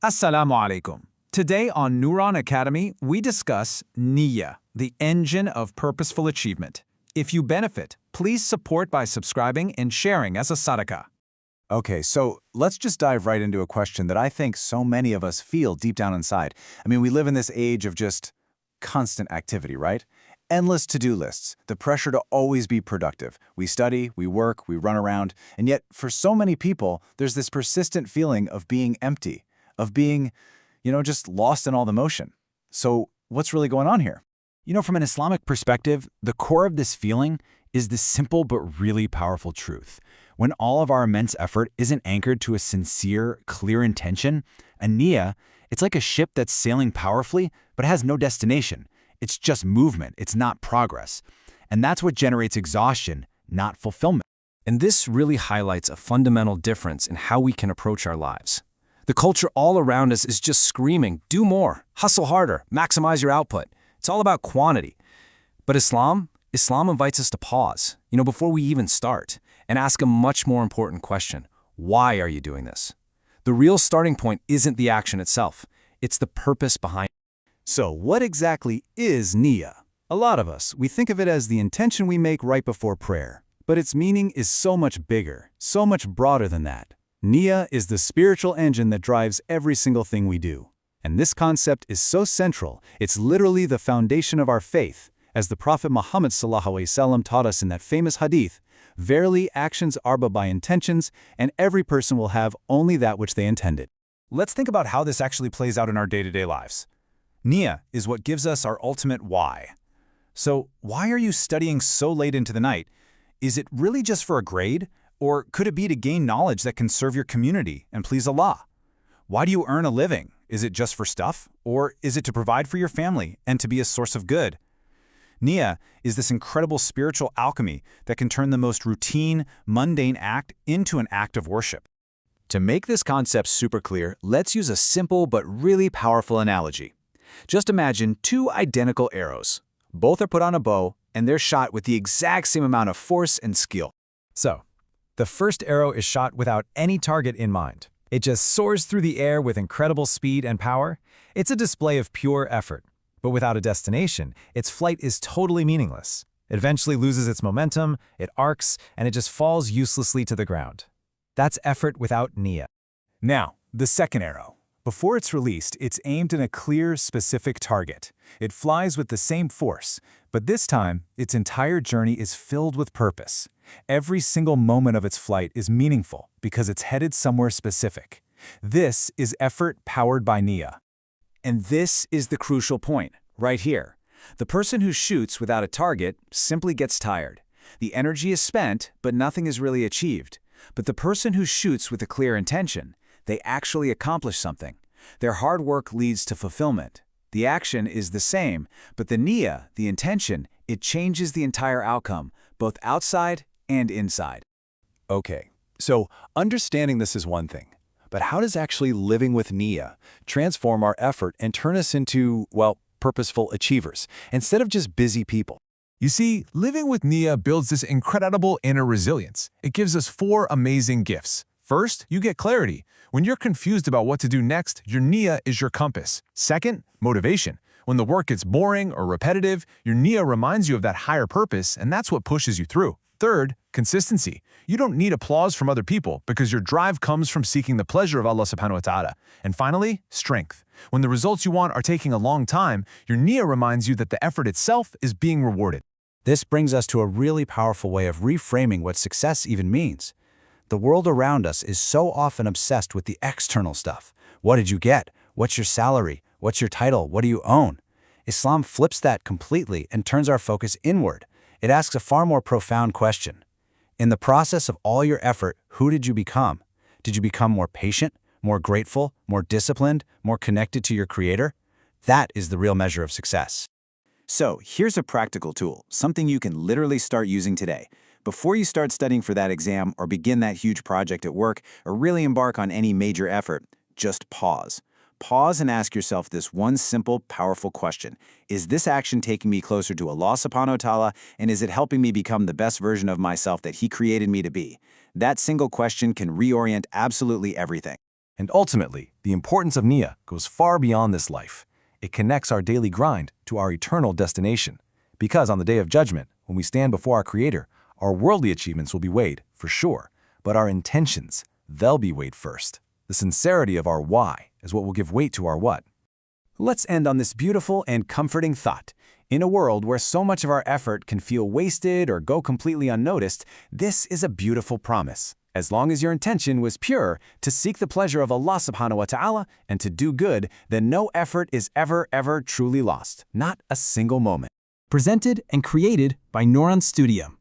Assalamu alaikum. Today on Neuron Academy, we discuss Niyyah, the engine of purposeful achievement. If you benefit, please support by subscribing and sharing as a sadaqah. Okay, so let's just dive right into a question that I think so many of us feel deep down inside. I mean, we live in this age of just constant activity, right? Endless to-do lists, the pressure to always be productive. We study, we work, we run around, and yet for so many people, there's this persistent feeling of being empty, of being, just lost in all the motion. So what's really going on here? From an Islamic perspective, the core of this feeling is the simple but really powerful truth. When all of our immense effort isn't anchored to a sincere, clear intention, a niyyah, it's like a ship that's sailing powerfully but has no destination. It's just movement, it's not progress. And that's what generates exhaustion, not fulfillment. And this really highlights a fundamental difference in how we can approach our lives. The culture all around us is just screaming, do more, hustle harder, maximize your output. It's all about quantity. But Islam invites us to pause, before we even start, and ask a much more important question. Why are you doing this? The real starting point isn't the action itself. It's the purpose behind it. So what exactly is niyyah? A lot of us, we think of it as the intention we make right before prayer. But its meaning is so much bigger, so much broader than that. Niyyah is the spiritual engine that drives every single thing we do. And this concept is so central, it's literally the foundation of our faith. As the Prophet Muhammad ﷺ taught us in that famous hadith, verily actions are but by intentions, and every person will have only that which they intended. Let's think about how this actually plays out in our day-to-day lives. Niyyah is what gives us our ultimate why. So why are you studying so late into the night? Is it really just for a grade? Or could it be to gain knowledge that can serve your community and please Allah? Why do you earn a living? Is it just for stuff? Or is it to provide for your family and to be a source of good? Niyyah is this incredible spiritual alchemy that can turn the most routine, mundane act into an act of worship. To make this concept super clear, let's use a simple but really powerful analogy. Just imagine two identical arrows. Both are put on a bow, and they're shot with the exact same amount of force and skill. So, the first arrow is shot without any target in mind. It just soars through the air with incredible speed and power. It's a display of pure effort. But without a destination, its flight is totally meaningless. It eventually loses its momentum, it arcs, and it just falls uselessly to the ground. That's effort without niyyah. Now, the second arrow. Before it's released, it's aimed in a clear, specific target. It flies with the same force, but this time, its entire journey is filled with purpose. Every single moment of its flight is meaningful because it's headed somewhere specific. This is effort powered by niyyah. And this is the crucial point, right here. The person who shoots without a target simply gets tired. The energy is spent, but nothing is really achieved. But the person who shoots with a clear intention, they actually accomplish something. Their hard work leads to fulfillment. The action is the same, but the niyyah, the intention, it changes the entire outcome, both outside and inside. Okay, so understanding this is one thing, but how does actually living with niyyah transform our effort and turn us into, purposeful achievers, instead of just busy people? You see, living with Niyyah builds this incredible inner resilience. It gives us 4 amazing gifts. First, you get clarity. When you're confused about what to do next, your niyyah is your compass. Second, motivation. When the work gets boring or repetitive, your niyyah reminds you of that higher purpose, and that's what pushes you through. Third, consistency. You don't need applause from other people because your drive comes from seeking the pleasure of Allah subhanahu wa ta'ala. And finally, strength. When the results you want are taking a long time, your niyyah reminds you that the effort itself is being rewarded. This brings us to a really powerful way of reframing what success even means. The world around us is so often obsessed with the external stuff. What did you get? What's your salary? What's your title? What do you own? Islam flips that completely and turns our focus inward. It asks a far more profound question. In the process of all your effort, who did you become? Did you become more patient, more grateful, more disciplined, more connected to your Creator? That is the real measure of success. So here's a practical tool, something you can literally start using today. Before you start studying for that exam or begin that huge project at work or really embark on any major effort, just pause. Pause and ask yourself this one simple, powerful question. Is this action taking me closer to Allah subhanahu wa ta'ala, and is it helping me become the best version of myself that He created me to be? That single question can reorient absolutely everything. And ultimately, the importance of Niyyah goes far beyond this life. It connects our daily grind to our eternal destination. Because on the day of judgment, when we stand before our Creator, our worldly achievements will be weighed, for sure, but our intentions, they'll be weighed first. The sincerity of our why is what will give weight to our what. Let's end on this beautiful and comforting thought. In a world where so much of our effort can feel wasted or go completely unnoticed, this is a beautiful promise. As long as your intention was pure, to seek the pleasure of Allah subhanahu wa ta'ala and to do good, then no effort is ever truly lost. Not a single moment. Presented and created by Noran Studio.